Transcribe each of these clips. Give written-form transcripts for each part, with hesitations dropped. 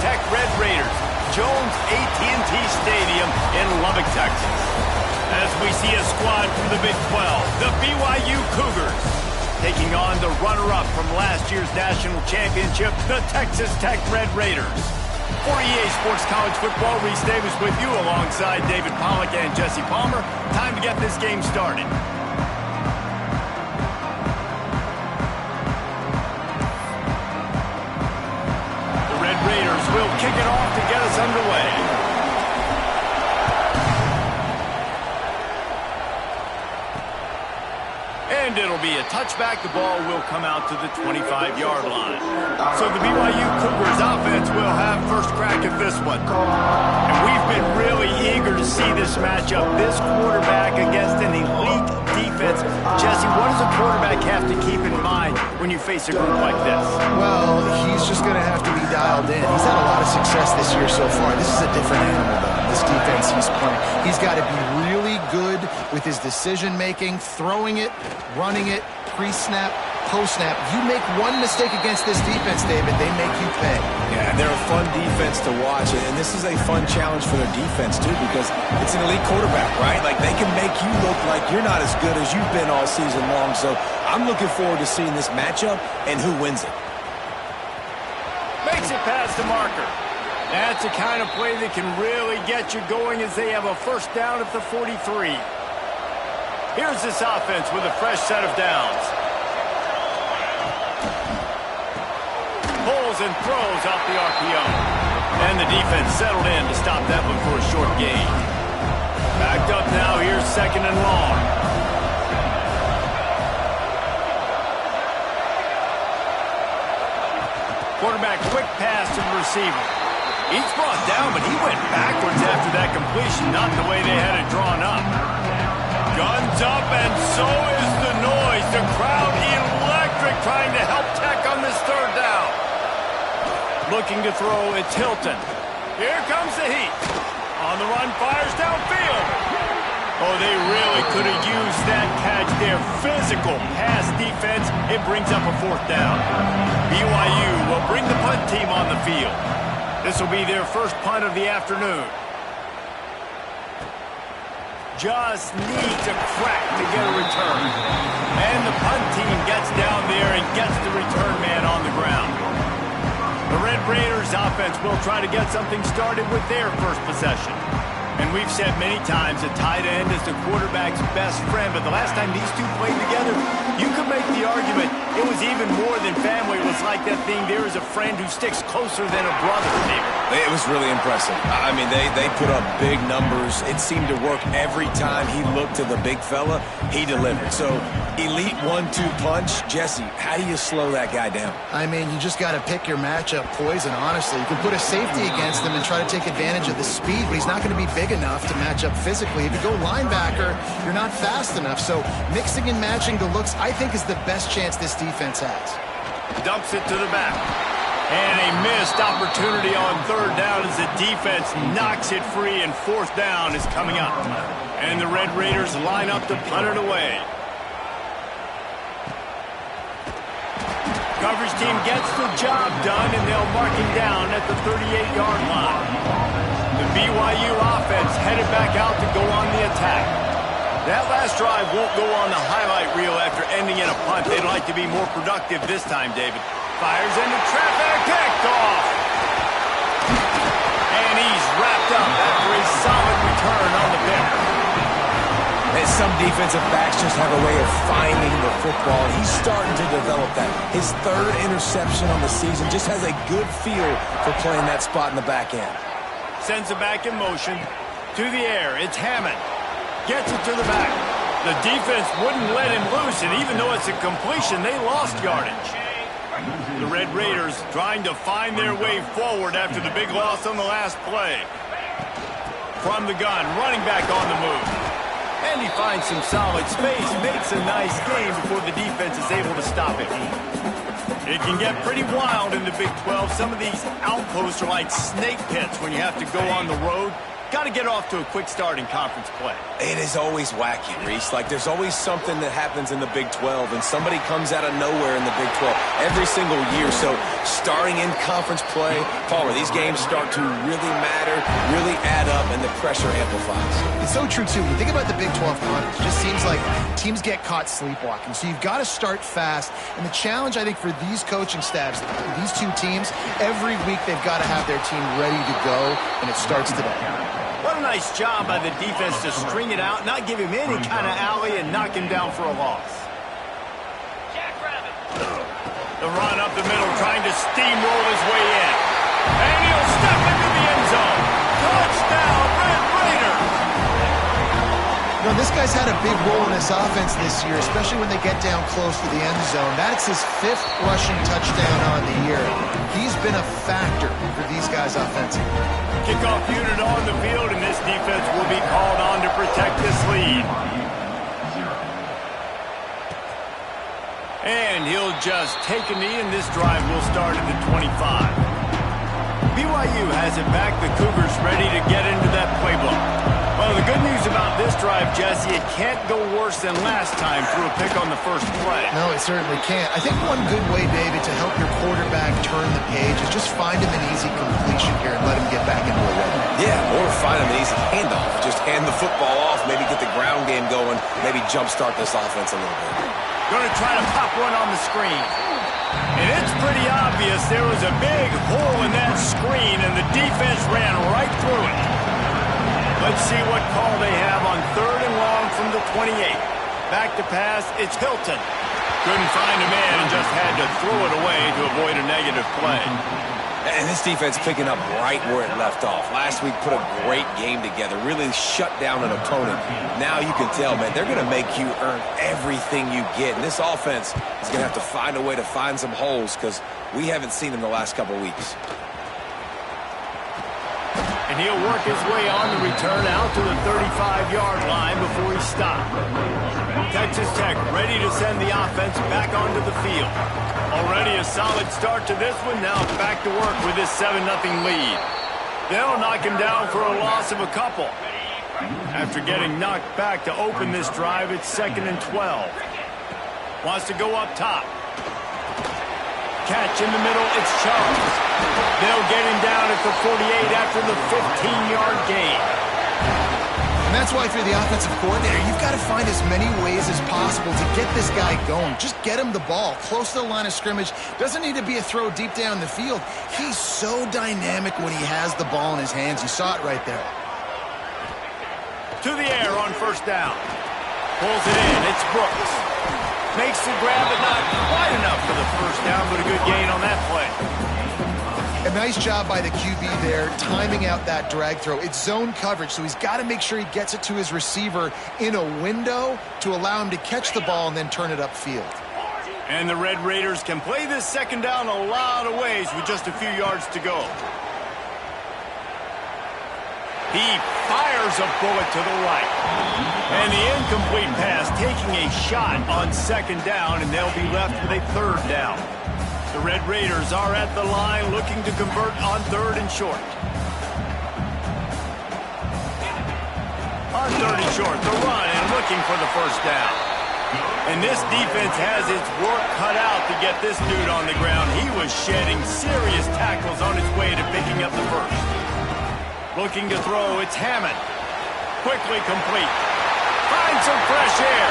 Tech Red Raiders, Jones AT&T Stadium in Lubbock, Texas. As we see a squad from the Big 12, the BYU Cougars, taking on the runner-up from last year's national championship, the Texas Tech Red Raiders. For EA Sports College Football, Reese Davis with you alongside David Pollack and Jesse Palmer. Time to get this game started. The Red Raiders will kick it off to get us underway. And it'll be a touchback. The ball will come out to the 25-yard line. So the BYU Cougars offense will have first crack at this one. And we've been really eager to see this matchup. This quarterback against an elite defense. Jesse, what does a quarterback have to keep in mind when you face a group like this? Well, he's just going to have to be dialed in. He's had a lot of success this year so far. This is a different animal, though. This defense he's playing. He's got to be really good with his decision-making, throwing it, running it, pre-snap, post-snap. You make one mistake against this defense, David, they make you pay. Yeah, they're a fun defense to watch, and this is a fun challenge for their defense, too, because it's an elite quarterback, right? Like, they can make you look like you're not as good as you've been all season long, so I'm looking forward to seeing this matchup and who wins it. Makes it past the marker. That's the kind of play that can really get you going as they have a first down at the 43. Here's this offense with a fresh set of downs. Pulls and throws off the RPO. And the defense settled in to stop that one for a short gain. Backed up now, here's second and long. Quarterback quick pass to the receiver. He's brought down, but he went backwards after that completion, not the way they had it drawn up. Guns up, and so is the noise. The crowd electric, trying to help Tech on this third down. Looking to throw, it's Hilton. Here comes the heat. On the run, fires downfield. Oh, they really could have used that catch there. Physical pass defense. It brings up a fourth down. BYU will bring the punt team on the field. This will be their first punt of the afternoon. Just needs a crack to get a return. And the punt team gets down there and gets the return man on the ground. The Red Raiders offense will try to get something started with their first possession. And we've said many times a tight end is the quarterback's best friend, but the last time these two played together, you could make the argument it was even more than family. It was like that thing, there is a friend who sticks closer than a brother. It was really impressive. I mean, they put up big numbers. It seemed to work every time he looked to the big fella. He delivered. So, elite 1-2 punch. Jesse, how do you slow that guy down? I mean, you just got to pick your matchup poison, honestly. You can put a safety against him and try to take advantage of the speed, but he's not going to be big enough to match up physically. If you go linebacker, you're not fast enough. So mixing and matching the looks, I think, is the best chance this defense has. Dumps it to the back. And a missed opportunity on third down as the defense knocks it free, and fourth down is coming up. And the Red Raiders line up to punt it away. Coverage team gets the job done, and they'll mark him down at the 38-yard line. The BYU offense headed back out to go on the attack. That last drive won't go on the highlight reel after ending in a punt. They'd like to be more productive this time, David. Fires into traffic, picked off. And he's wrapped up after a solid return on the pick. And some defensive backs just have a way of finding the football. He's starting to develop that. His third interception on the season just has a good feel for playing that spot in the back end. Sends it back in motion. To the air, it's Hammond. Gets it to the back. The defense wouldn't let him loose, and even though it's a completion, they lost yardage. The Red Raiders trying to find their way forward after the big loss on the last play. From the gun, running back on the move. And he finds some solid space, makes a nice game before the defense is able to stop it. It can get pretty wild in the Big 12. Some of these outposts are like snake pits when you have to go on the road. got to get off to a quick start in conference play. It is always wacky, Reese. Like, there's always something that happens in the Big 12, and somebody comes out of nowhere in the Big 12 every single year. So starting in conference play, Palmer, these games start to really matter, really add up, and the pressure amplifies. It's so true, too. When you think about the Big 12 conference, it just seems like teams get caught sleepwalking. So you've got to start fast. And the challenge, I think, for these coaching staffs, these two teams, every week they've got to have their team ready to go, and it starts today. What a nice job by the defense to string it out, not give him any kind of alley, and knock him down for a loss. The run up the middle, trying to steamroll his way in. And he'll step into the end zone. Touchdown, Red Raiders! You know, this guy's had a big role in this offense this year, especially when they get down close to the end zone. That's his 5th rushing touchdown on the year. He's been a factor for these guys offensively. Kickoff unit on the field, and this defense will be called on to protect this lead. And he'll just take a knee, and this drive will start at the 25. BYU has it back. The Cougars ready to get into that playbook. Well, the good news about this drive, Jesse, it can't go worse than last time through a pick on the first play. No, it certainly can't. I think one good way, David, to help your quarterback turn the page is just find him an easy completion here and let him get back into a rhythm. Yeah, or find him an easy handoff. Just hand the football off, maybe get the ground game going, maybe jumpstart this offense a little bit. Going to try to pop one on the screen. And it's pretty obvious there was a big hole in that screen, and the defense ran right through it. Let's see what call they have on 3rd and long from the 28. Back to pass, it's Hilton. Couldn't find a man and just had to throw it away to avoid a negative play. And this defense picking up right where it left off. Last week put a great game together, really shut down an opponent. Now you can tell, man, they're going to make you earn everything you get. And this offense is going to have to find a way to find some holes because we haven't seen them the last couple weeks. And he'll work his way on the return out to the 35-yard line before he stopped. Texas Tech ready to send the offense back onto the field. Already a solid start to this one. Now back to work with this 7-0 lead. They'll knock him down for a loss of a couple. After getting knocked back to open this drive, it's 2nd and 12. Wants to go up top. Catch in the middle, it's Charles. They'll get him down at the 48 after the 15-yard gain. And that's why, if you're the offensive coordinator, you've got to find as many ways as possible to get this guy going. Just get him the ball close to the line of scrimmage. Doesn't need to be a throw deep down the field. He's so dynamic when he has the ball in his hands. You saw it right there. To the air on 1st down. Pulls it in, it's Brooks. Makes the grab, but not quite enough for the 1st down, but a good gain on that play. A nice job by the QB there, timing out that drag throw. It's zone coverage, so he's got to make sure he gets it to his receiver in a window to allow him to catch the ball and then turn it upfield. And the Red Raiders can play this 2nd down a lot of ways with just a few yards to go. He fires a bullet to the right. And the incomplete pass taking a shot on 2nd down, and they'll be left with a 3rd down. The Red Raiders are at the line looking to convert on 3rd and short. On 3rd and short, the run and looking for the 1st down. And this defense has its work cut out to get this dude on the ground. He was shedding serious tackles on his way to picking up the 1st. Looking to throw, it's Hammond. Quickly complete. Finds some fresh air.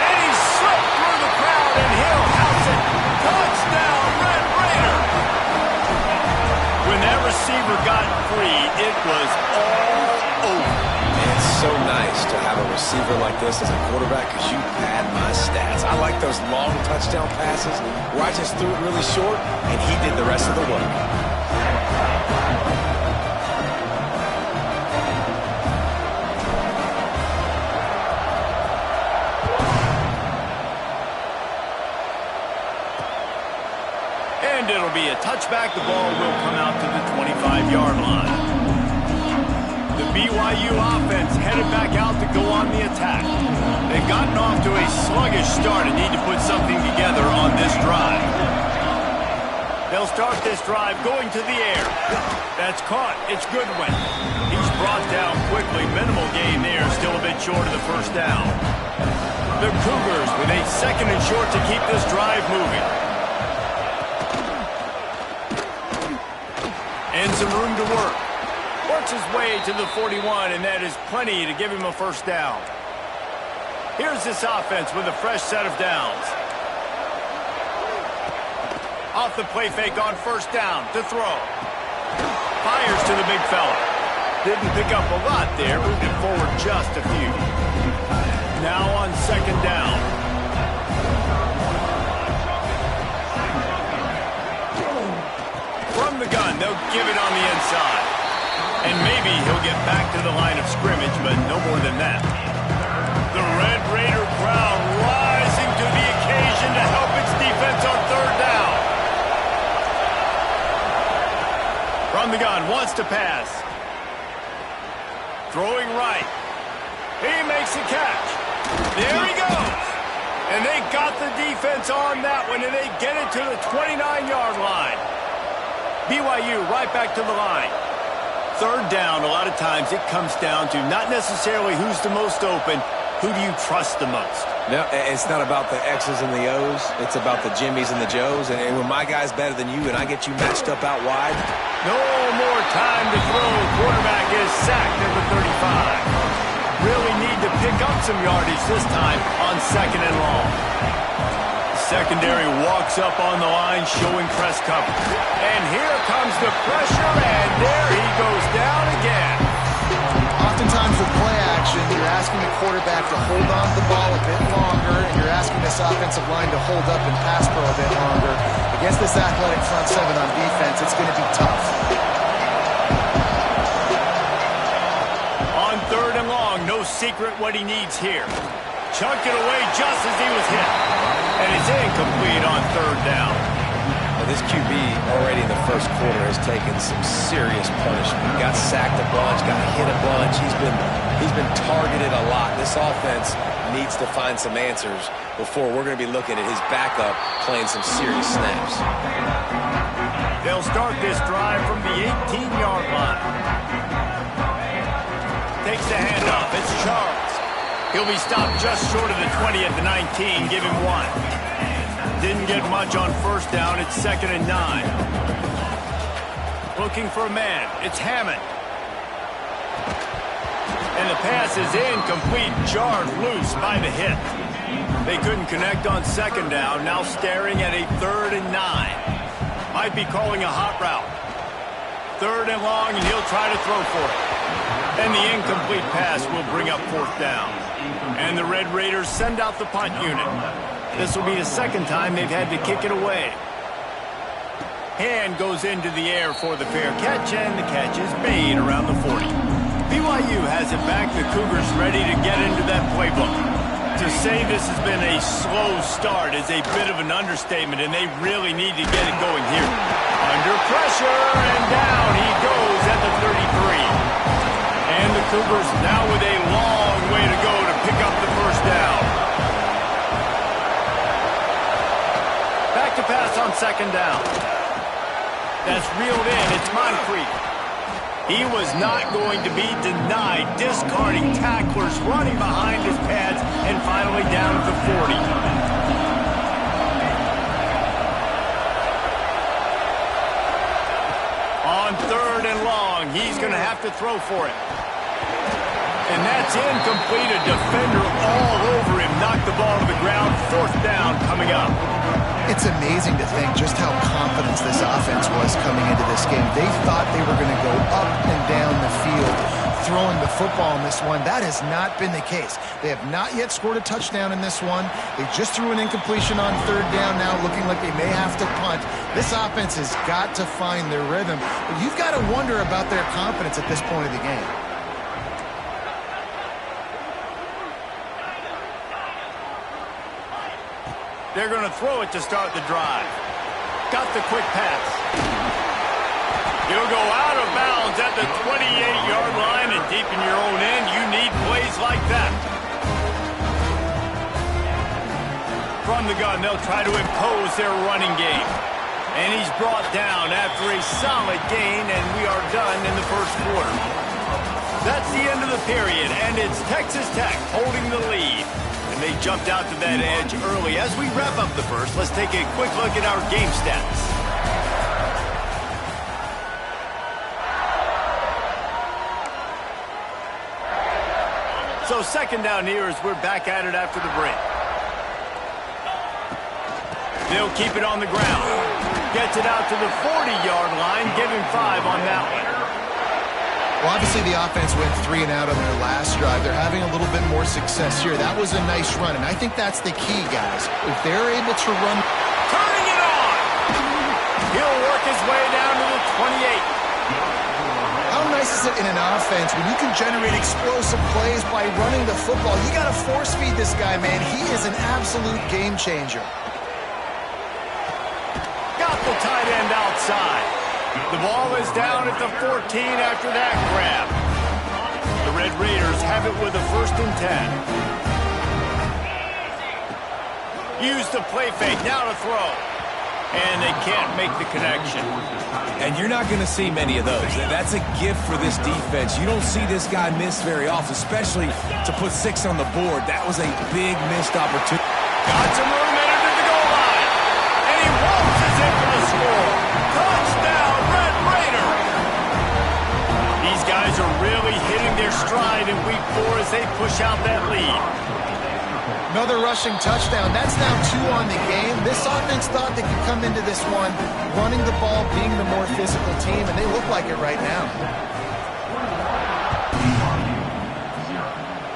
And he slipped through the crowd, and he'll house it. Touchdown, Red Raider! When that receiver got free, it was all over. It's so nice to have a receiver like this as a quarterback because you pad my stats. I like those long touchdown passes where I just threw it really short, and he did the rest of the work. And it'll be a touchback. The ball will come out to the 25-yard line. The BYU offense headed back out to go on the attack. They've gotten off to a sluggish start and need to put something together on this drive. They'll start this drive going to the air. That's caught. It's Goodwin. He's brought down quickly. Minimal gain there, still a bit short of the first down. The Cougars with a 2nd and short to keep this drive moving. And some room to work. Works his way to the 41, and that is plenty to give him a first down. Here's this offense with a fresh set of downs. Off the play fake on first down to throw. Fires to the big fella. Didn't pick up a lot there, moved it forward just a few. Now on 2nd down. From the gun, they'll give it on the inside. And maybe he'll get back to the line of scrimmage, but no more than that. The Red Raider crowd rising to the occasion to help its defense on 3rd down. From the gun, wants to pass. Throwing right. He makes the catch. There he goes. And they got the defense on that one, and they get it to the 29-yard line. BYU right back to the line. 3rd down, a lot of times it comes down to not necessarily who's the most open, who do you trust the most? No, it's not about the X's and the O's. It's about the Jimmies and the Joes. And when my guy's better than you and I get you matched up out wide. No more time to throw. Quarterback is sacked at the 35. Really need to pick up some yardage this time on 2nd and long. Secondary walks up on the line, showing press cover. And here comes the pressure, and there he goes down again. Oftentimes with play action, you're asking the quarterback to hold on to the ball a bit longer, and you're asking this offensive line to hold up and pass pro a bit longer. Against this athletic front 7 on defense, it's going to be tough. On 3rd and long, no secret what he needs here. Chunked it away just as he was hit. And it's incomplete on 3rd down. Now, this QB already in the first quarter has taken some serious punishment. Got sacked a bunch, got hit a bunch. He's been targeted a lot. This offense needs to find some answers before we're going to be looking at his backup playing some serious snaps. They'll start this drive from the 18-yard line. Takes the handoff. It's Charles. He'll be stopped just short of the 20 at the 19. Give him 1. Didn't get much on first down. It's 2nd and 9. Looking for a man. It's Hammond. And the pass is incomplete. Jarred loose by the hit. They couldn't connect on 2nd down. Now staring at a 3rd and 9. Might be calling a hot route. 3rd and long, and he'll try to throw for it. And the incomplete pass will bring up 4th down. And the Red Raiders send out the punt unit. This will be the 2nd time they've had to kick it away. Hand goes into the air for the fair catch, and the catch is made around the 40. BYU has it back. The Cougars ready to get into that playbook. To say this has been a slow start is a bit of an understatement, and they really need to get it going here. Under pressure, and down he goes at the 33. And the Cougars now with a long way to go to pick up the first down. Back to pass on 2nd down. That's reeled in. It's Moncrief. He was not going to be denied, discarding tacklers, running behind his pads, and finally down at the 40. On 3rd and long, he's going to have to throw for it. And that's incomplete. A defender all over him. Knocked the ball to the ground. 4th down coming up. It's amazing to think just how confident this offense was coming into this game. They thought they were going to go up and down the field throwing the football in this one. That has not been the case. They have not yet scored a touchdown in this one. They just threw an incompletion on 3rd down now, looking like they may have to punt. This offense has got to find their rhythm. But you've got to wonder about their confidence at this point of the game. They're going to throw it to start the drive. Got the quick pass. He'll go out of bounds at the 28-yard line, and deep in your own end, you need plays like that. From the gun, they'll try to impose their running game. And he's brought down after a solid gain, and we are done in the first quarter. That's the end of the period, and it's Texas Tech holding the lead. And they jumped out to that edge early. As we wrap up the first, let's take a quick look at our game stats. So second down here as we're back at it after the break. They'll keep it on the ground. Gets it out to the 40-yard line, giving 5 on that one. Well, obviously the offense went 3 and out on their last drive. They're having a little bit more success here. That was a nice run, and I think that's the key, guys. If they're able to run... Turning it on! He'll work his way down to the 28. How nice is it in an offense when you can generate explosive plays by running the football? You got to force feed this guy, man. He is an absolute game changer. Got the tight end outside. The ball is down at the 14 after that grab. The Red Raiders have it with a 1st and 10. Use the play fake, now to throw. And they can't make the connection. And you're not going to see many of those. That's a gift for this defense. You don't see this guy miss very often, especially to put 6 on the board. That was a big missed opportunity. Got some room, entered at the goal line. And he waltzes in for the score. Touchdown, Red Raider. These guys are really hitting their stride in week 4 as they push out that lead. Another rushing touchdown. That's now 2 on the game. This offense thought they could come into this one running the ball, being the more physical team, and they look like it right now.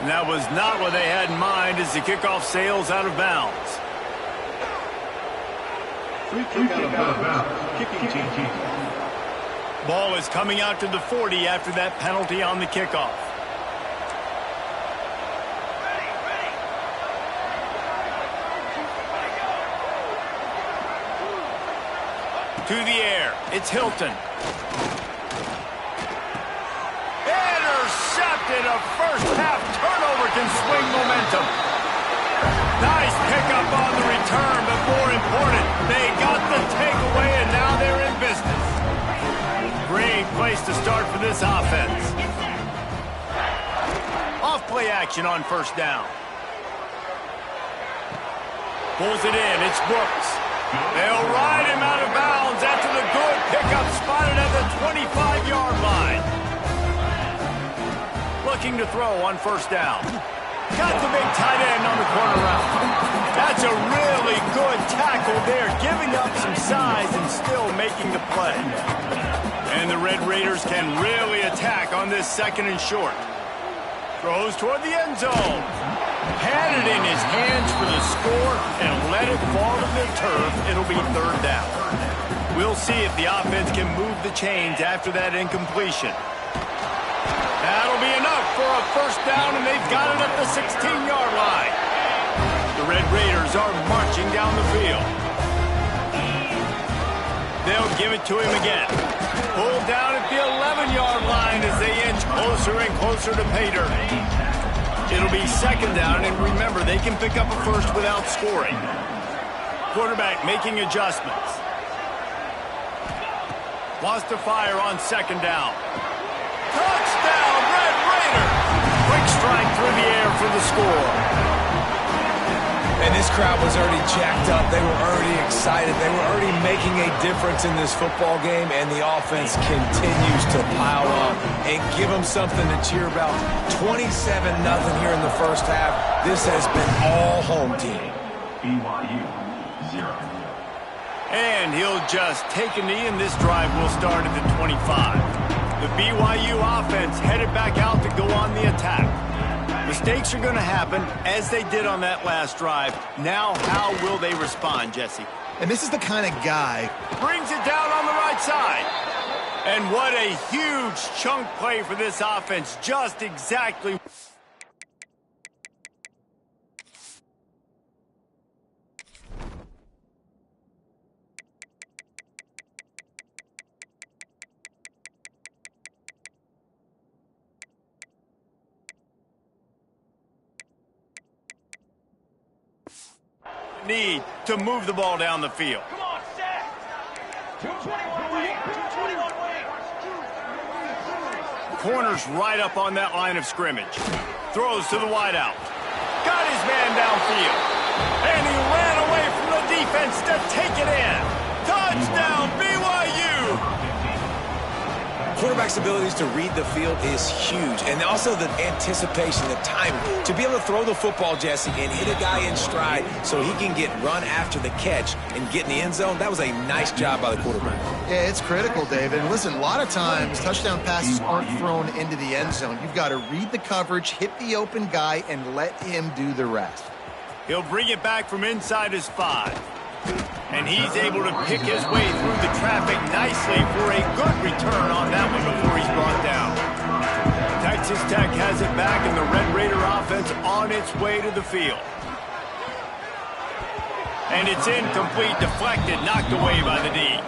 And that was not what they had in mind as the kickoff sails out of bounds. Free kick out of bounds. Kicking team. Ball is coming out to the 40 after that penalty on the kickoff. To the air, it's Hilton. Intercepted, a first half turnover can swing momentum. Nice pickup on the return, but more important, they got the takeaway and now they're in business. Great place to start for this offense. Off play action on 1st down. Pulls it in, it's Brooks. They'll ride him out of bounds after the good pickup spotted at the 25-yard line. Looking to throw on 1st down. Got the big tight end on the corner route. That's a really good tackle there, giving up some size and still making the play. And the Red Raiders can really attack on this 2nd and short. Throws toward the end zone. Had it in his hands for the score and let it fall to the turf. It'll be 3rd down. We'll see if the offense can move the chains after that incompletion. That'll be enough for a 1st down, and they've got it at the 16-yard line. The Red Raiders are marching down the field. They'll give it to him again. Pulled down at the 11-yard line as they inch closer and closer to pay dirt. It'll be 2nd down, and remember, they can pick up a 1st without scoring. Quarterback making adjustments. Wants to fire on 2nd down. Touchdown, Red Raider! Quick strike through the air for the score. And this crowd was already jacked up. They were already excited. They were already making a difference in this football game, and the offense continues to pile up and give them something to cheer about. 27-0 here in the 1st half. This has been all home team. BYU 0. And he'll just take a knee, and this drive will start at the 25. The BYU offense headed back out to go on the attack. Mistakes are going to happen, as they did on that last drive. Now, how will they respond, Jesse? And this is the kind of guy... Brings it down on the right side. And what a huge chunk play for this offense. Just exactly... need to move the ball down the field. Come on, set. 221 wing. 221 wing. Corner's right up on that line of scrimmage. Throws to the wideout. Got his man downfield. And he ran away from the defense to take it in. Touchdown, BYU! Quarterback's abilities to read the field is huge. And also the anticipation, the timing. To be able to throw the football, Jesse, and hit a guy in stride so he can get run after the catch and get in the end zone, that was a nice job by the quarterback. Yeah, it's critical, David. And listen, a lot of times touchdown passes aren't thrown into the end zone. You've got to read the coverage, hit the open guy, and let him do the rest. He'll bring it back from inside his 5. And he's able to pick his way through the traffic nicely for a good return on that one before he's brought down. Texas Tech has it back, and the Red Raider offense on its way to the field. And it's incomplete, deflected, knocked away by the D.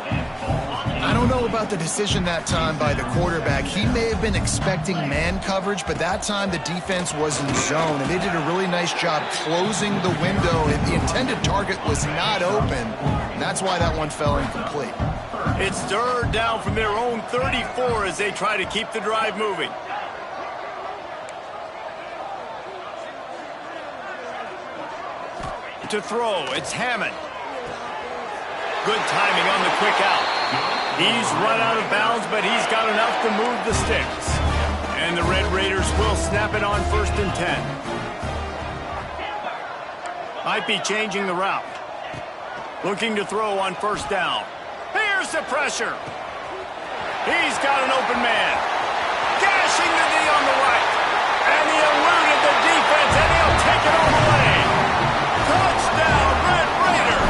I don't know about the decision that time by the quarterback. He may have been expecting man coverage, but that time the defense was in zone, and they did a really nice job closing the window. And the intended target was not open, and that's why that one fell incomplete. It's third down from their own 34 as they try to keep the drive moving. To throw, it's Hammond. Good timing on the quick out. He's run out of bounds, but he's got enough to move the sticks. And the Red Raiders will snap it on 1st and 10. Might be changing the route. Looking to throw on 1st down. Here's the pressure. He's got an open man. Gashing the knee on the right. And he eluded the defense, and he'll take it all the way. Touchdown, Red Raider.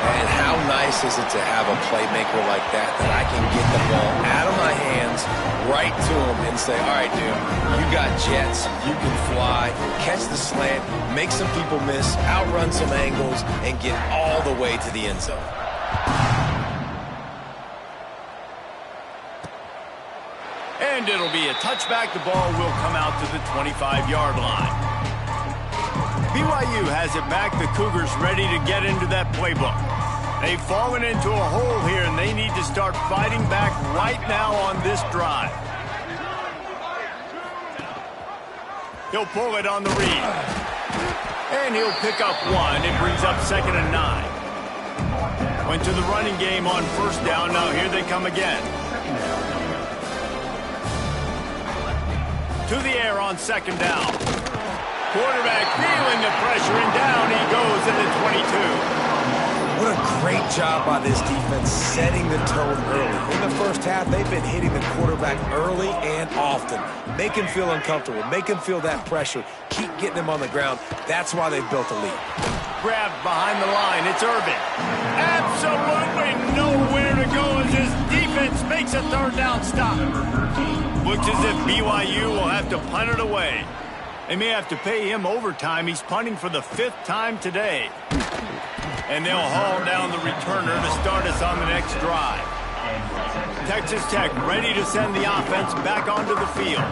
And how nice is it to have a playmaker like that I can get the ball out of my hands right to him and say, all right, dude, you got jets, you can fly, catch the slant, make some people miss, outrun some angles, and get all the way to the end zone. And it'll be a touchback. The ball will come out to the 25-yard line. BYU has it back. The Cougars ready to get into that playbook. They've fallen into a hole here, and they need to start fighting back right now on this drive. He'll pull it on the read. And he'll pick up 1. It brings up 2nd and 9. Went to the running game on 1st down. Now here they come again. To the air on 2nd down. Quarterback feeling the pressure, and down he goes at the 22. What a great job by this defense setting the tone early. In the first half, they've been hitting the quarterback early and often. Make him feel uncomfortable. Make him feel that pressure. Keep getting him on the ground. That's why they've built a lead. Grabbed behind the line. It's Irvin. Absolutely nowhere to go as his defense makes a 3rd down stop. Looks as if BYU will have to punt it away. They may have to pay him overtime. He's punting for the 5th time today. And they'll haul down the returner to start us on the next drive. Texas Tech ready to send the offense back onto the field.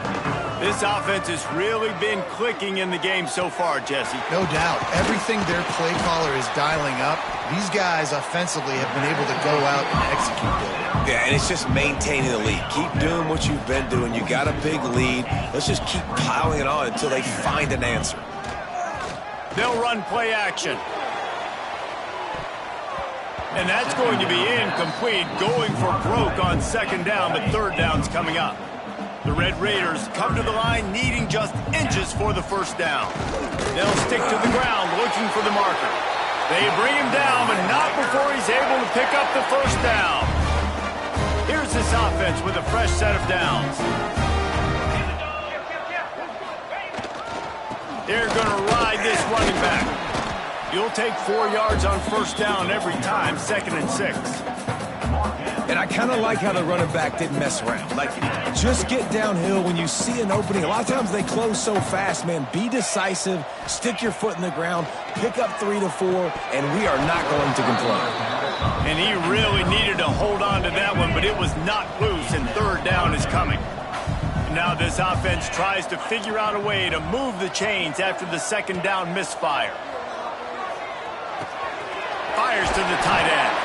This offense has really been clicking in the game so far, Jesse. No doubt. Everything their play caller is dialing up, these guys offensively have been able to go out and execute it. Yeah, and it's just maintaining the lead. Keep doing what you've been doing. You got a big lead. Let's just keep piling it on until they find an answer. They'll run play action. And that's going to be incomplete, going for broke on 2nd down, but 3rd down's coming up. The Red Raiders come to the line needing just inches for the 1st down. They'll stick to the ground looking for the marker. They bring him down, but not before he's able to pick up the 1st down. Here's this offense with a fresh set of downs. They're going to ride this running back. You'll take 4 yards on 1st down every time, 2nd and 6. And I kind of like how the running back didn't mess around. Like, just get downhill when you see an opening. A lot of times they close so fast, man. Be decisive, stick your foot in the ground, pick up 3 to 4, and we are not going to complain. And he really needed to hold on to that one, but it was not loose, and 3rd down is coming. Now this offense tries to figure out a way to move the chains after the 2nd down misfire. Fires to the tight end.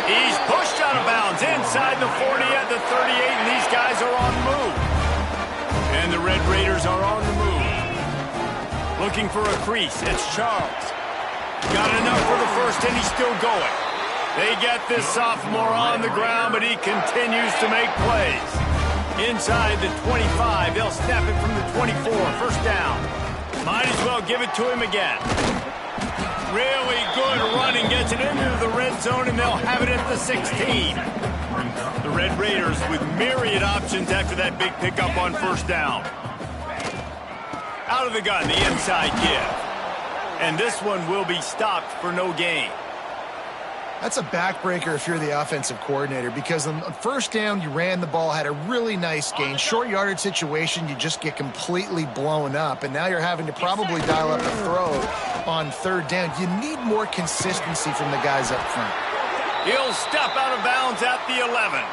He's pushed out of bounds inside inside the 40 at the 38, and these guys are on the move. And the Red Raiders are on the move. Looking for a crease. It's Charles. Got enough for the first, and he's still going. They get this sophomore on the ground, but he continues to make plays. Inside the 25, they'll snap it from the 24. First down. Might as well give it to him again. Really good running, gets it into the red zone, and they'll have it at the 16. The Red Raiders with myriad options after that big pickup on first down. Out of the gun, the inside give. And this one will be stopped for no gain. That's a backbreaker if you're the offensive coordinator, because on first down, you ran the ball, had a really nice gain. Short yardage situation, you just get completely blown up, and now you're having to probably dial up a throw on third down. You need more consistency from the guys up front. He'll step out of bounds at the 11.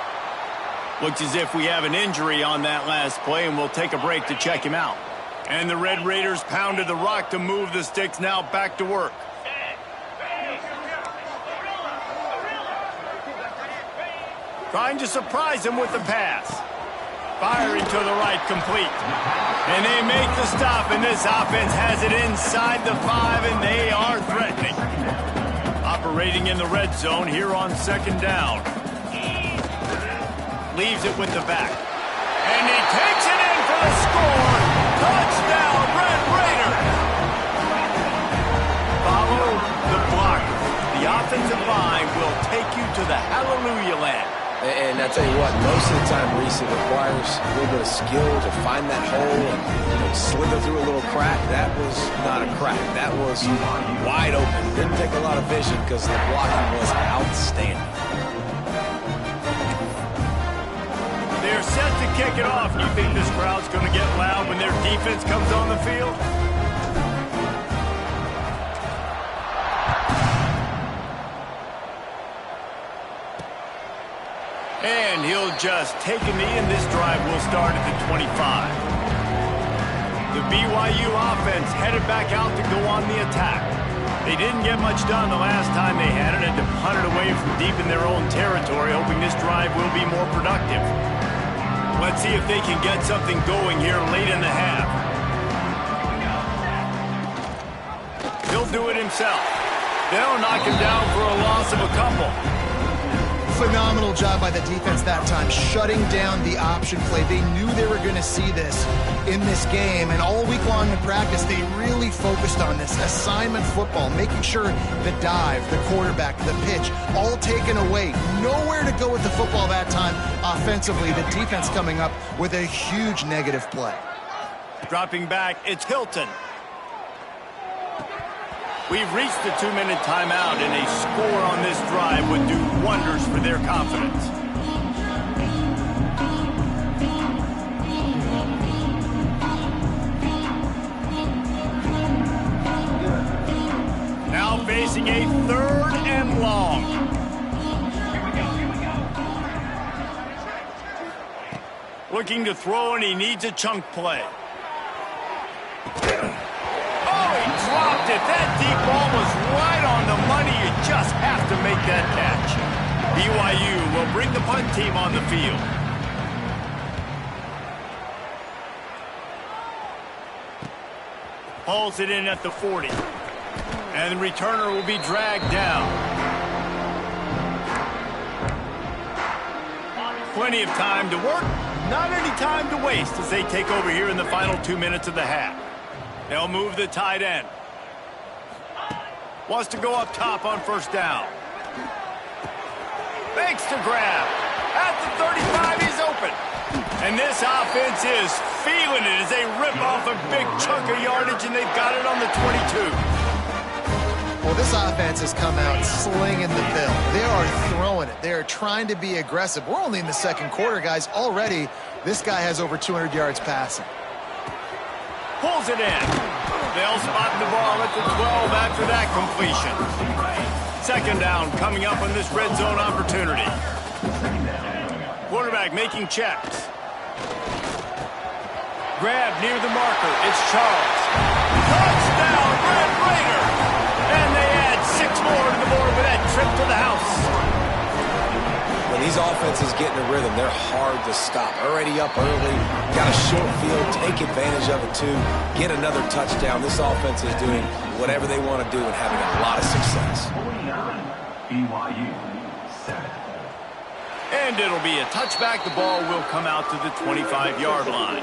Looks as if we have an injury on that last play, and we'll take a break to check him out. And the Red Raiders pounded the rock to move the sticks, now back to work. Trying to surprise him with the pass. Firing to the right, complete. And they make the stop, and this offense has it inside the 5, and they are threatening. Operating in the red zone here on second down. Leaves it with the back. And he takes it in for the score. Touchdown, Red Raiders. Follow the block. The offensive line will take you to the hallelujah land. And I tell you what, most of the time, Reese, it requires a little bit of skill to find that hole and slither through a little crack. That was not a crack. That was wide open. Didn't take a lot of vision because the blocking was outstanding. They're set to kick it off. You think this crowd's going to get loud when their defense comes on the field? And he'll just take a knee, and this drive will start at the 25. The BYU offense headed back out to go on the attack. They didn't get much done the last time they had it, and to punt it away from deep in their own territory, hoping this drive will be more productive. Let's see if they can get something going here late in the half. He'll do it himself. They'll knock him down for a loss of a couple. Phenomenal job by the defense that time, shutting down the option play. They knew they were going to see this in this game, and all week long in practice, they really focused on this assignment football, making sure the dive, the quarterback, the pitch, all taken away. Nowhere to go with the football that time offensively. The defense coming up with a huge negative play. Dropping back, it's Hilton. We've reached the 2-minute timeout, and a score on this drive would do wonders for their confidence. Now facing a 3rd and long. Looking to throw, and he needs a chunk play. Dropped it. That deep ball was right on the money. You just have to make that catch. BYU will bring the punt team on the field. Hauls it in at the 40. And the returner will be dragged down. Plenty of time to work. Not any time to waste as they take over here in the final 2 minutes of the half. They'll move the tight end. Wants to go up top on first down. Fakes to grab. At the 35, he's open. And this offense is feeling it as they rip off a big chunk of yardage, and they've got it on the 22. Well, this offense has come out slinging the bill. They are throwing it. They are trying to be aggressive. We're only in the second quarter, guys. Already, this guy has over 200 yards passing. Pulls it in. They'll spot the ball at the 12 after that completion. Second down coming up on this red zone opportunity. Quarterback making checks. Grab near the marker. It's Charles. Touchdown, Red Raider! And they add 6 more to the board with that trip to the house. When the these offenses get in a rhythm. They're hard to stop. Already up early, got a short field, take advantage of it too, get another touchdown. This offense is doing whatever they want to do and having a lot of success. 49, BYU 7. And it'll be a touchback. The ball will come out to the 25-yard line.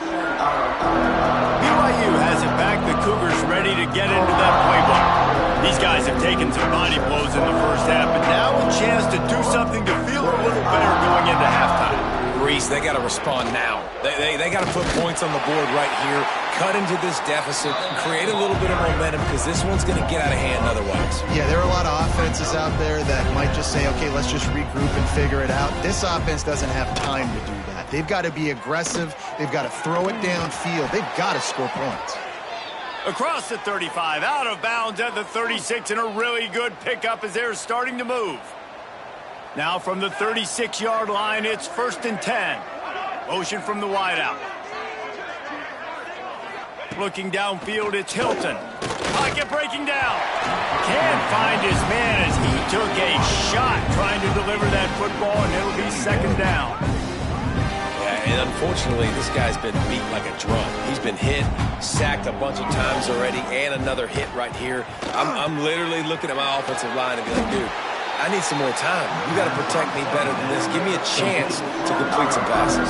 BYU has it back. The Cougars ready to get into that playbook. These guys have taken some body blows in the first half, but now a chance to do something to feel a little better going into halftime. Reese, they got to respond now. They got to put points on the board right here, cut into this deficit, create a little bit of momentum because this one's going to get out of hand otherwise. Yeah, there are a lot of offenses out there that might just say, okay, let's just regroup and figure it out. This offense doesn't have time to do that. They've got to be aggressive. They've got to throw it downfield. They've got to score points. Across the 35, out of bounds at the 36, and a really good pickup as they're starting to move. Now from the 36-yard line, it's 1st and 10. Motion from the wideout. Looking downfield, it's Hilton. Pocket breaking down. Can't find his man as he took a shot trying to deliver that football, and it'll be 2nd down. Yeah, and unfortunately, this guy's been beat like a drum. He's been hit, sacked a bunch of times already, and another hit right here. I'm literally looking at my offensive line and be like, dude, I need some more time. You got to protect me better than this. Give me a chance to complete some passes.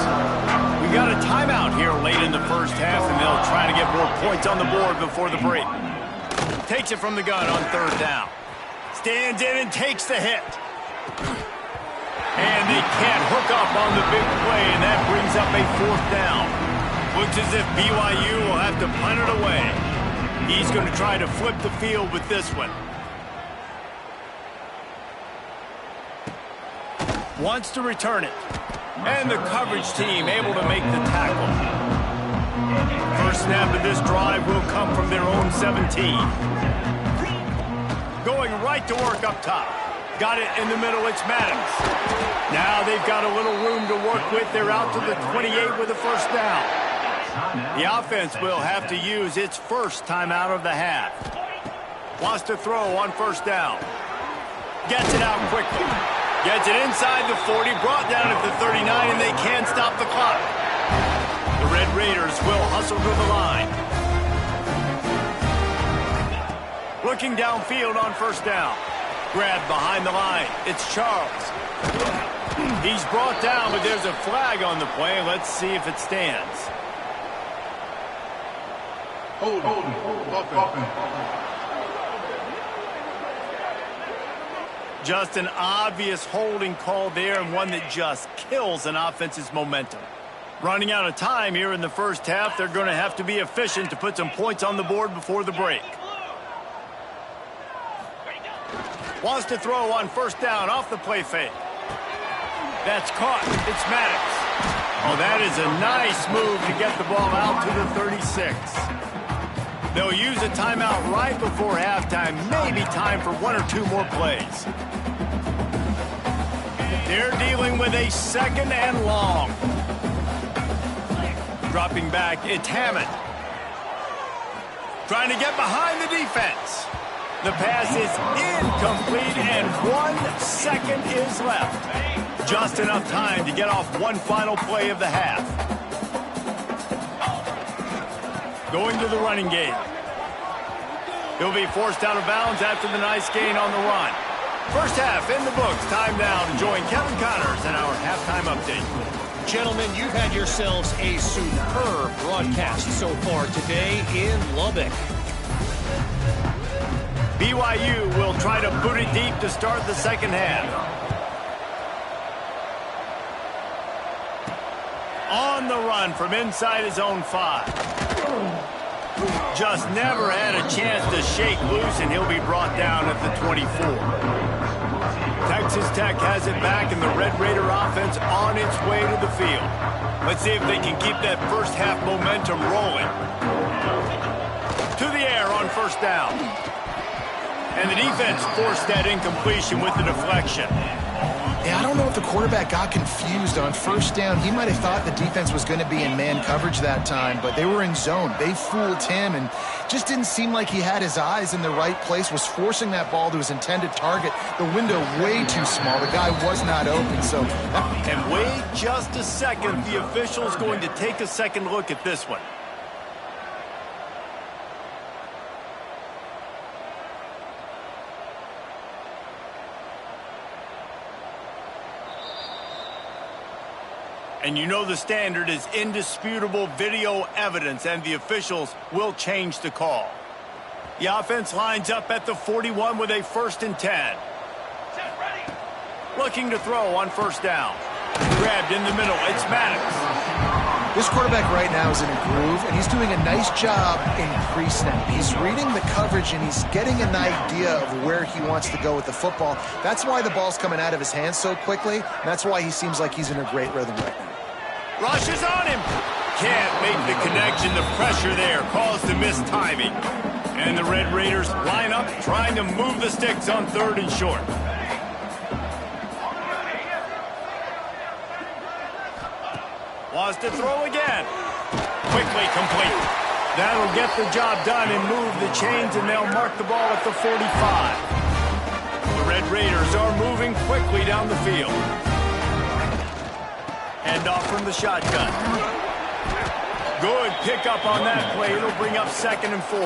We got a timeout here late in the first half, and they'll try to get more points on the board before the break. Takes it from the gun on 3rd down. Stands in and takes the hit. And they can't hook up on the big play, and that brings up a 4th down. Looks as if BYU will have to punt it away. He's going to try to flip the field with this one. Wants to return it. And the coverage team able to make the tackle. First snap of this drive will come from their own 17. Going right to work up top. Got it in the middle, it's Maddox. Now they've got a little room to work with. They're out to the 28 with a 1st down. The offense will have to use its first timeout of the half. Wants to throw on 1st down. Gets it out quickly. Gets it inside the 40, brought down at the 39, and they can't stop the clock. The Red Raiders will hustle to the line. Looking downfield on 1st down. Grabbed behind the line. It's Charles. He's brought down, but there's a flag on the play. Let's see if it stands. Hold. Just an obvious holding call there, and one that just kills an offense's momentum. Running out of time here in the first half, they're going to have to be efficient to put some points on the board before the break. Wants to throw on 1st down off the play fake. That's caught. It's Maddox. Oh, that is a nice move to get the ball out to the 36. They'll use a timeout right before halftime. Maybe time for 1 or 2 more plays. They're dealing with a 2nd and long. Dropping back, it's Hammond. Trying to get behind the defense. The pass is incomplete, and 1 second is left. Just enough time to get off one final play of the half. Going to the running game. He'll be forced out of bounds after the nice gain on the run. First half in the books. Time now to join Kevin Connors in our halftime update. Gentlemen, you've had yourselves a superb broadcast so far today in Lubbock. BYU will try to boot it deep to start the second half. On the run from inside his own 5. Just never had a chance to shake loose, and he'll be brought down at the 24. Texas Tech has it back, and the Red Raider offense on its way to the field. Let's see if they can keep that first half momentum rolling. To the air on 1st down. And the defense forced that incompletion with the deflection. Yeah, I don't know if the quarterback got confused on first down. He might have thought the defense was going to be in man coverage that time, but they were in zone. They fooled him and just didn't seem like he had his eyes in the right place, was forcing that ball to his intended target. The window way too small. The guy was not open. And wait just a second. The official's going to take a second look at this one. And you know the standard is indisputable video evidence, and the officials will change the call. The offense lines up at the 41 with a 1st and 10. Looking to throw on first down. Grabbed in the middle. It's Maddox. This quarterback right now is in a groove, and he's doing a nice job in pre-snap. He's reading the coverage, and he's getting an idea of where he wants to go with the football. That's why the ball's coming out of his hands so quickly, and that's why he seems like he's in a great rhythm right now. Rush is on him. Can't make the connection. The pressure there caused the missed timing. And the Red Raiders line up, trying to move the sticks on 3rd and short. Wants to throw again. Quickly complete. That'll get the job done and move the chains, and they'll mark the ball at the 45. The Red Raiders are moving quickly down the field. Hand off from the shotgun. Good pickup on that play. It'll bring up 2nd and 4.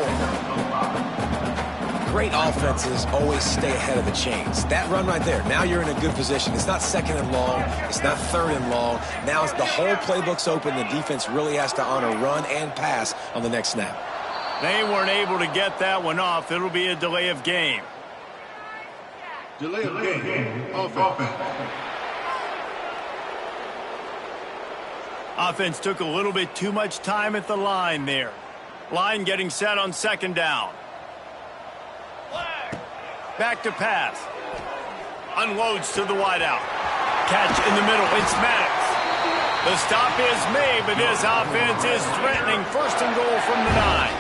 Great offenses always stay ahead of the chains. That run right there, now you're in a good position. It's not 2nd and long. It's not 3rd and long. Now the whole playbook's open. The defense really has to honor run and pass on the next snap. They weren't able to get that one off. It'll be a delay of game. Delay of game. Offense. Offense took a little bit too much time at the line there. Line getting set on 2nd down. Back to pass. Unloads to the wideout. Catch in the middle. It's Maddox. The stop is made, but this offense is threatening. 1st and goal from the 9.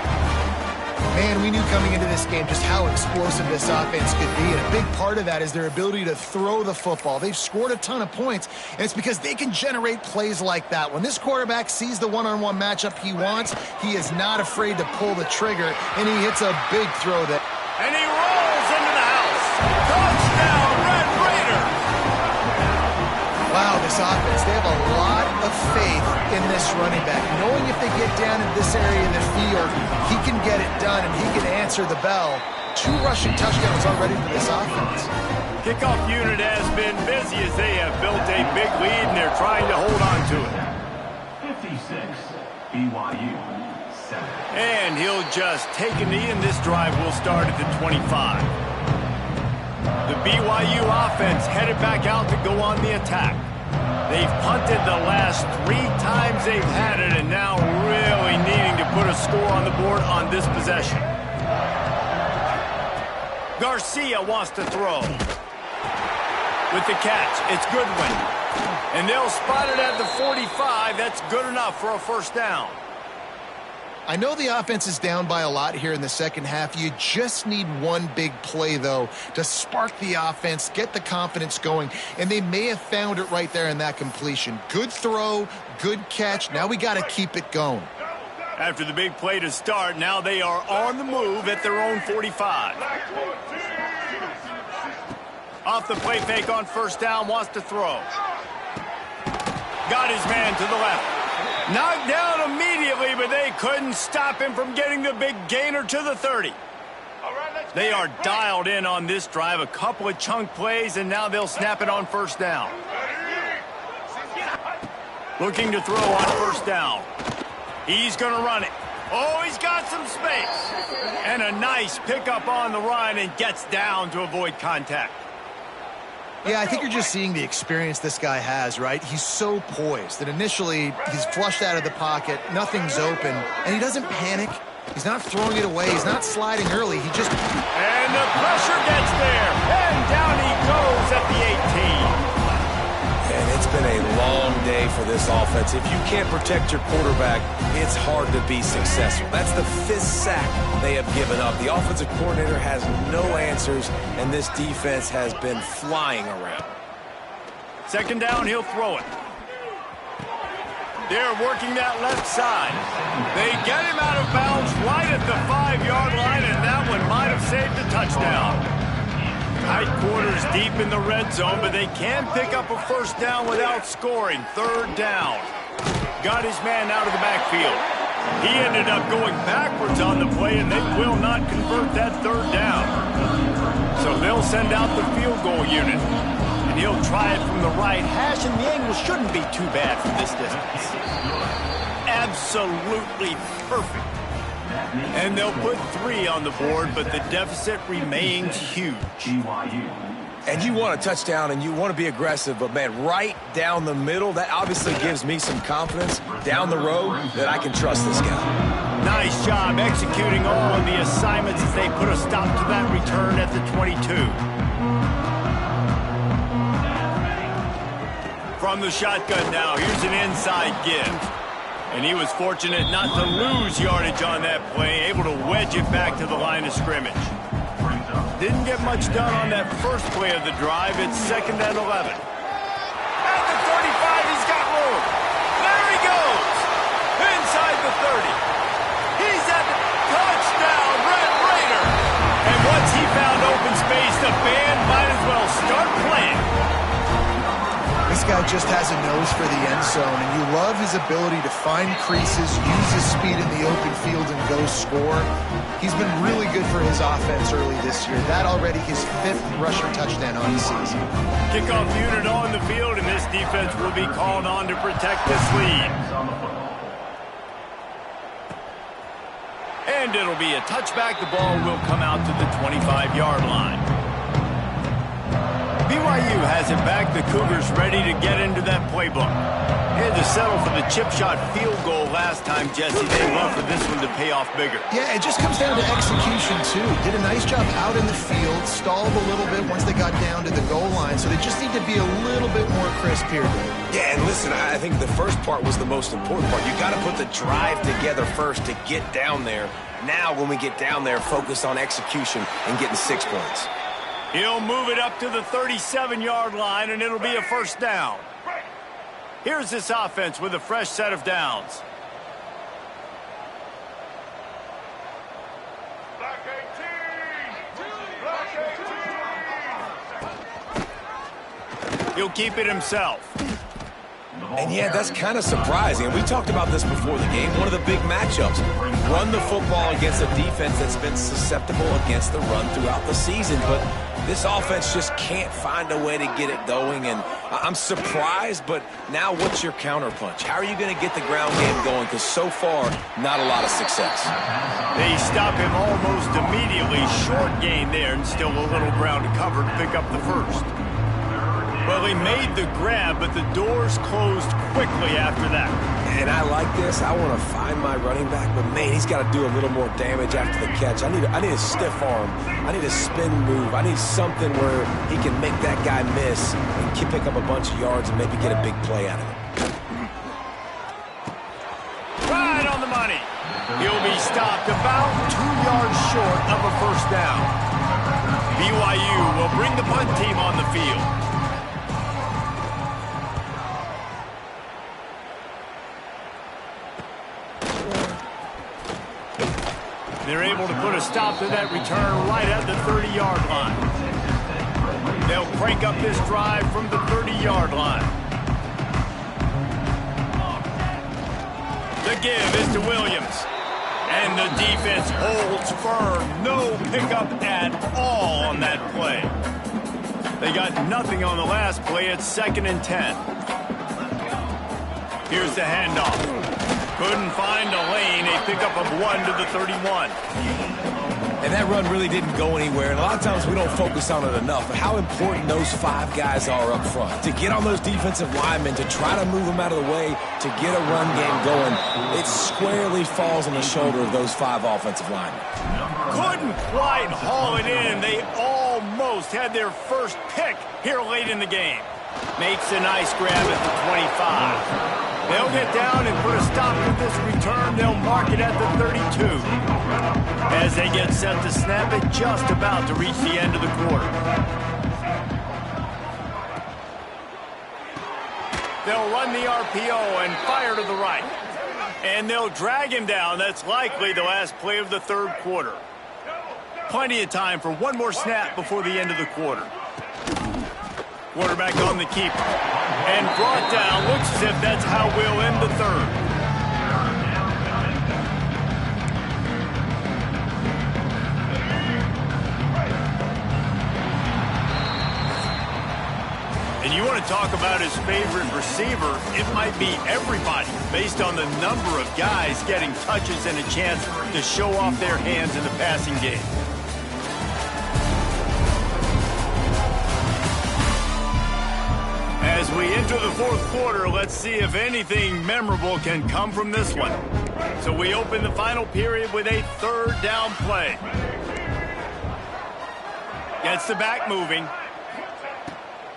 Man, we knew coming into this game just how explosive this offense could be, and a big part of that is their ability to throw the football. They've scored a ton of points, and it's because they can generate plays like that. When this quarterback sees the one-on-one matchup he wants, he is not afraid to pull the trigger, and he hits a big throw there. And he rolls into the house. Touchdown, Red Raiders! Wow, this offense, they have a lot of faith in this running back, knowing if they get down in this area of the field, he can get it done and he can answer the bell. 2 rushing touchdowns already for this offense. Kickoff unit has been busy as they have built a big lead and they're trying to hold on to it. 56, BYU, 7. And he'll just take a knee, and this drive will start at the 25. The BYU offense headed back out to go on the attack. They've punted the last 3 times they've had it, and now really needing to put a score on the board on this possession. Garcia wants to throw. With the catch, it's Goodwin. And they'll spot it at the 45. That's good enough for a 1st down. I know the offense is down by a lot here in the second half. You just need one big play, though, to spark the offense, get the confidence going, and they may have found it right there in that completion. Good throw, good catch. Now we got to keep it going. After the big play to start, now they are on the move at their own 45. Off the play fake on 1st down, wants to throw. Got his man to the left. Knocked down immediately, but they couldn't stop him from getting the big gainer to the 30. They are dialed in on this drive. A couple of chunk plays, and now they'll snap it on 1st down. Looking to throw on 1st down. He's going to run it. Oh, he's got some space. And a nice pickup on the run, and gets down to avoid contact. Yeah, I think you're just seeing the experience this guy has, right? He's so poised that initially he's flushed out of the pocket, nothing's open, and he doesn't panic. He's not throwing it away. He's not sliding early. He just... And the pressure gets there, and down he goes at the 18. And it's been a long day for this offense. If you can't protect your quarterback, it's hard to be successful. That's the 5th sack they have given up. The offensive coordinator has no answers, and this defense has been flying around. Second down, he'll throw it. They're working that left side. They get him out of bounds right at the 5-yard line, and that one might have saved a touchdown. Tight quarters deep in the red zone, but they can pick up a first down without scoring. Third down. Got his man out of the backfield. He ended up going backwards on the play, and they will not convert that third down. So they'll send out the field goal unit. He'll try it from the right hash, and the angle shouldn't be too bad from this distance. Absolutely perfect. And they'll put 3 on the board, but the deficit remains huge. And you want a touchdown, and you want to be aggressive, but, man, right down the middle, that obviously gives me some confidence down the road that I can trust this guy. Nice job executing all of the assignments as they put a stop to that return at the 22. From the shotgun now, here's an inside give. And he was fortunate not to lose yardage on that play, able to wedge it back to the line of scrimmage. Didn't get much done on that first play of the drive. It's 2nd and 11. At the 35, he's got room. There he goes. Inside the 30. He's at the touchdown, Red Raider. And once he found open space, the band might as well start playing. This guy just has a nose for the end zone, and you love his ability to find creases, use his speed in the open field, and go score. He's been really good for his offense early this year. That already his 5th rushing touchdown on the season. Kickoff unit on the field, and this defense will be called on to protect this lead. And it'll be a touchback. The ball will come out to the 25-yard line. BYU has it back. The Cougars ready to get into that playbook. They had to settle for the chip shot field goal last time, Jesse. They love for this one to pay off bigger. Yeah, it just comes down to execution, too. Did a nice job out in the field, stalled a little bit once they got down to the goal line, so they just need to be a little bit more crisp here. Yeah, and listen, I think the first part was the most important part. You got to put the drive together first to get down there. Now, when we get down there, focus on execution and getting 6 points. He'll move it up to the 37-yard line, and it'll be a first down. Here's this offense with a fresh set of downs. He'll keep it himself. And, yeah, that's kind of surprising. And we talked about this before the game. One of the big matchups. Run the football against a defense that's been susceptible against the run throughout the season. But this offense just can't find a way to get it going. And I'm surprised, but now what's your counterpunch? How are you going to get the ground game going? Because so far, not a lot of success. They stop him almost immediately. Short gain there, and still a little ground to cover to pick up the first. Well, he made the grab, but the doors closed quickly after that. And I like this. I want to find my running back, but, man, he's got to do a little more damage after the catch. I need a stiff arm. I need a spin move. I need something where he can make that guy miss and pick up a bunch of yards and maybe get a big play out of it. Right on the money. He'll be stopped about 2 yards short of a first down. BYU will bring the punt team on the field. They're able to put a stop to that return right at the 30-yard line. They'll crank up this drive from the 30-yard line. The give is to Williams. And the defense holds firm. No pickup at all on that play. They got nothing on the last play. It's 2nd and 10. Here's the handoff. Couldn't find a lane. A pickup of 1 to the 31. And that run really didn't go anywhere. And a lot of times we don't focus on it enough. But how important those 5 guys are up front. To get on those defensive linemen, to try to move them out of the way, to get a run game going, it squarely falls on the shoulder of those 5 offensive linemen. Couldn't quite haul it in. They almost had their first pick here late in the game. Makes a nice grab at the 25. They'll get down and put a stop to this return. They'll mark it at the 32. As they get set to snap it, just about to reach the end of the quarter. They'll run the RPO and fire to the right. And they'll drag him down. That's likely the last play of the third quarter. Plenty of time for one more snap before the end of the quarter. Quarterback on the keeper. And brought down. Looks as if that's how we'll end the third. And you want to talk about his favorite receiver, it might be everybody based on the number of guys getting touches and a chance to show off their hands in the passing game. As we enter the fourth quarter, let's see if anything memorable can come from this one. So we open the final period with a third down play. Gets the back moving.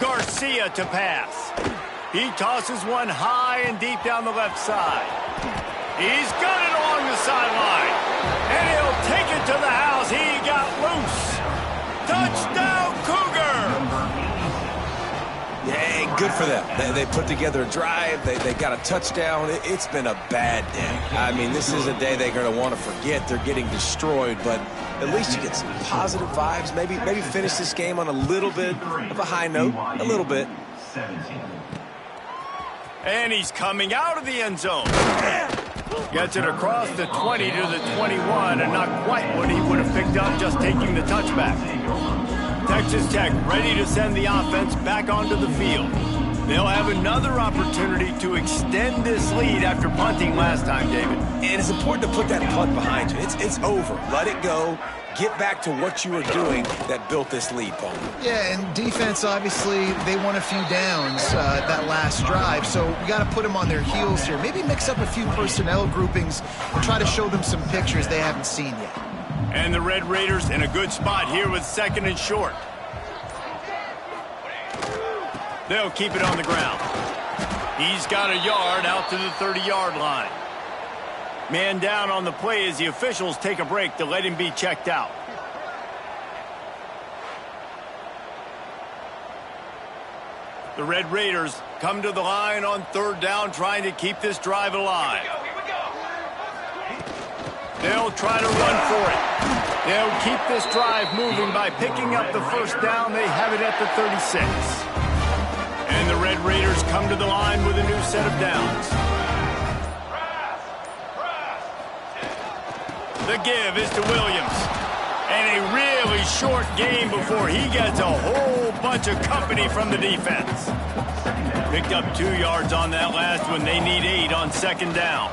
Garcia to pass. He tosses one high and deep down the left side. He's got it along the sideline. And he'll take it to the house. He got loose. Touchdown, Cougar! Yeah, good for them. They put together a drive. They got a touchdown. It's been a bad day. I mean, this is a day they're going to want to forget. They're getting destroyed, but at least you get some positive vibes. Maybe finish this game on a little bit of a high note. A little bit. And he's coming out of the end zone. Gets it across the 20 to the 21, and not quite what he would have picked up just taking the touchback. Texas Tech ready to send the offense back onto the field. They'll have another opportunity to extend this lead after punting last time, David. And it's important to put that punt behind you. It's over. Let it go. Get back to what you were doing that built this lead, Paul. Yeah, and defense, obviously, they won a few downs that last drive, so we got to put them on their heels here. Maybe mix up a few personnel groupings and try to show them some pictures they haven't seen yet. And the Red Raiders in a good spot here with second and short. They'll keep it on the ground. He's got a yard out to the 30-yard line. Man down on the play as the officials take a break to let him be checked out. The Red Raiders come to the line on third down, trying to keep this drive alive. They'll try to run for it. They'll keep this drive moving by picking up the first down. They have it at the 36. And the Red Raiders come to the line with a new set of downs. The give is to Williams. And a really short game before he gets a whole bunch of company from the defense. Picked up 2 yards on that last one. They need 8 on second down.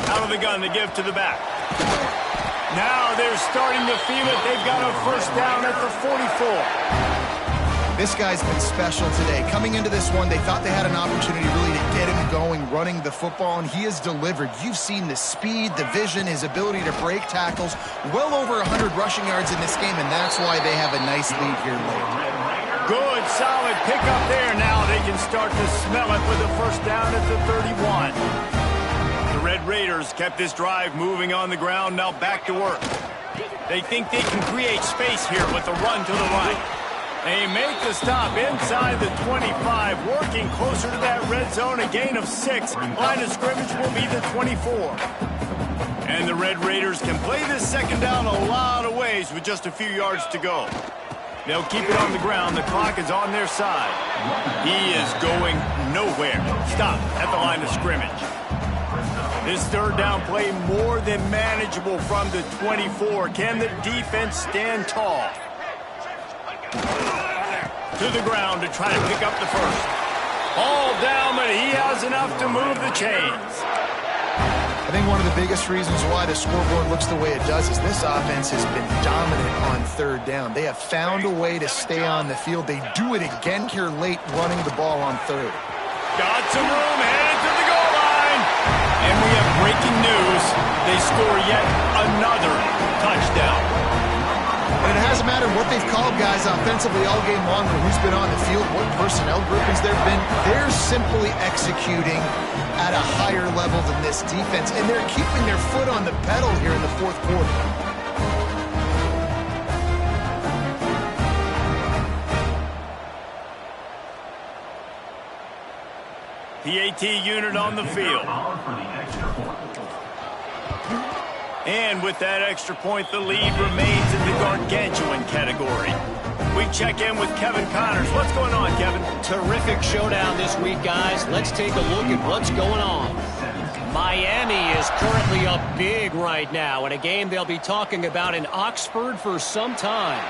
Out of the gun, the give to the back. Now they're starting to feel it. They've got a first down at the 44. This guy's been special today. Coming into this one, they thought they had an opportunity really to get him going, running the football, and he has delivered. You've seen the speed, the vision, his ability to break tackles. Well over 100 rushing yards in this game, and that's why they have a nice lead here late. Good, solid pickup there. Now they can start to smell it with a first down at the 31. The Red Raiders kept this drive moving on the ground. Now back to work. They think they can create space here with the run to the right. They make the stop inside the 25, working closer to that red zone, a gain of 6. Line of scrimmage will be the 24. And the Red Raiders can play this second down a lot of ways with just a few yards to go. They'll keep it on the ground. The clock is on their side. He is going nowhere. Stop at the line of scrimmage. This third down play more than manageable from the 24. Can the defense stand tall? To the ground to try to pick up the first. All down, but he has enough to move the chains. I think one of the biggest reasons why the scoreboard looks the way it does is this offense has been dominant on third down. They have found a way to stay on the field. They do it again here late, running the ball on third. Got some room, headed to the goal line. And we have breaking news. They score yet another touchdown. And it hasn't mattered what they've called guys offensively all game long or who's been on the field, what personnel groupings there have been. They're simply executing at a higher level than this defense, and they're keeping their foot on the pedal here in the fourth quarter. PAT unit on the field. And with that extra point, the lead remains in the gargantuan category. We check in with Kevin Connors. What's going on, Kevin? Terrific showdown this week, guys. Let's take a look at what's going on. Miami is currently up big right now in a game they'll be talking about in Oxford for some time.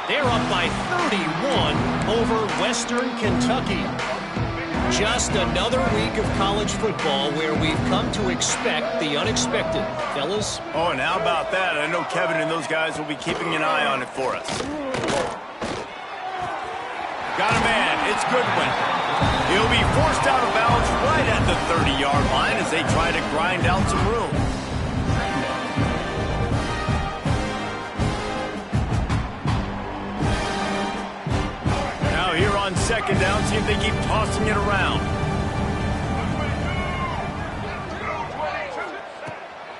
They're up by 31 over Western Kentucky. Just another week of college football where we've come to expect the unexpected. Fellas? Oh, and how about that? I know Kevin and those guys will be keeping an eye on it for us. Got a man. It's Goodwin. He'll be forced out of bounds right at the 30-yard line as they try to grind out some room. Now here on second down, see if they keep tossing it around.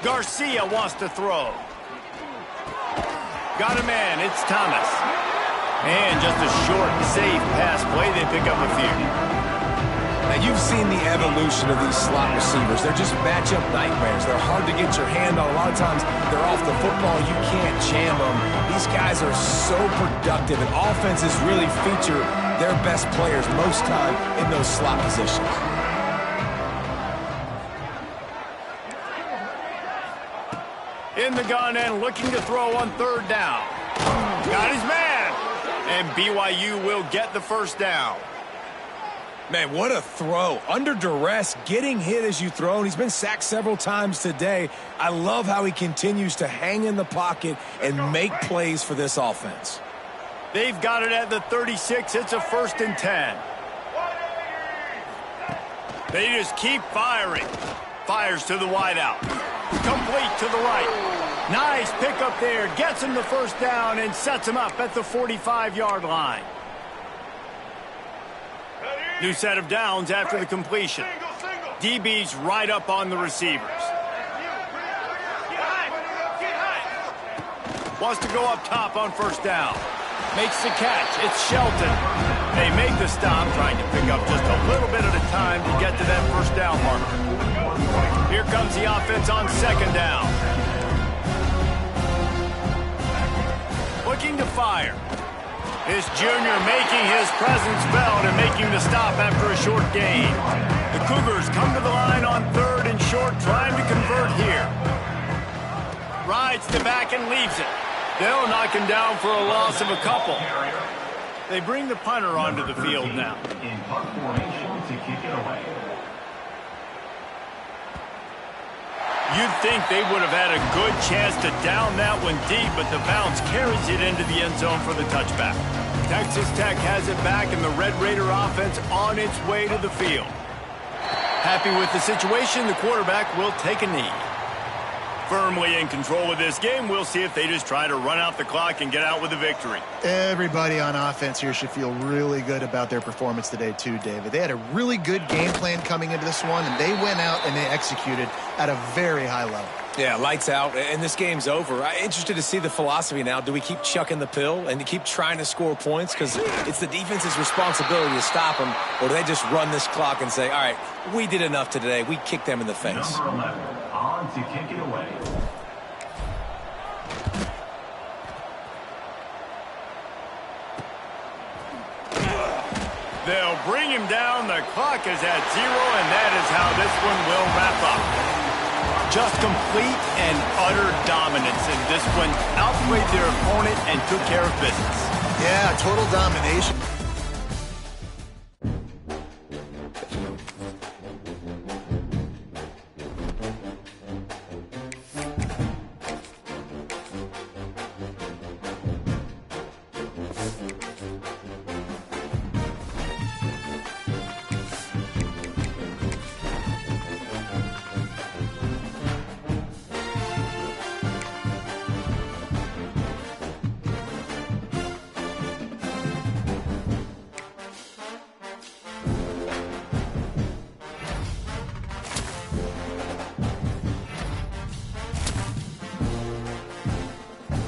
Garcia wants to throw. Got a man. It's Thomas. And just a short, safe pass play. They pick up a few. Now, you've seen the evolution of these slot receivers. They're just matchup nightmares. They're hard to get your hand on. A lot of times, they're off the football. You can't jam them. These guys are so productive, and offenses really feature their best players most time in those slot positions. In the gun and looking to throw on third down. Got his man. And BYU will get the first down. Man, what a throw. Under duress, getting hit as you throw, and he's been sacked several times today. I love how he continues to hang in the pocket and make plays for this offense. They've got it at the 36. It's a 1st and 10. They just keep firing. Fires to the wideout. Complete to the right. Nice pickup there. Gets him the first down and sets him up at the 45-yard line. New set of downs after the completion. DB's right up on the receivers. Wants to go up top on first down. Makes the catch. It's Shelton. They make the stop, trying to pick up just a little bit at a time to get to that first down marker. Here comes the offense on second down. Looking to fire. This junior making his presence felt and making the stop after a short gain. The Cougars come to the line on 3rd and short, trying to convert here. Rides to back and leaves it. They'll knock him down for a loss of a couple. They bring the punter onto the field now. In punt formation to kick it away. You'd think they would have had a good chance to down that one deep, but the bounce carries it into the end zone for the touchback. Texas Tech has it back, and the Red Raider offense on its way to the field. Happy with the situation, the quarterback will take a knee. Firmly in control of this game, we'll see if they just try to run out the clock and get out with a victory. Everybody on offense here should feel really good about their performance today too, David. They had a really good game plan coming into this one, and they went out and they executed at a very high level. Yeah, lights out, and this game's over. I'm interested to see the philosophy now. Do we keep chucking the pill and keep trying to score points? Because it's the defense's responsibility to stop them, or do they just run this clock and say, all right, we did enough today. We kicked them in the face. Number 11, on to kick it away. They'll bring him down. The clock is at 0, and that is how this one will wrap up. Just complete and utter dominance in this one. Outplayed their opponent and took care of business. Yeah, total domination.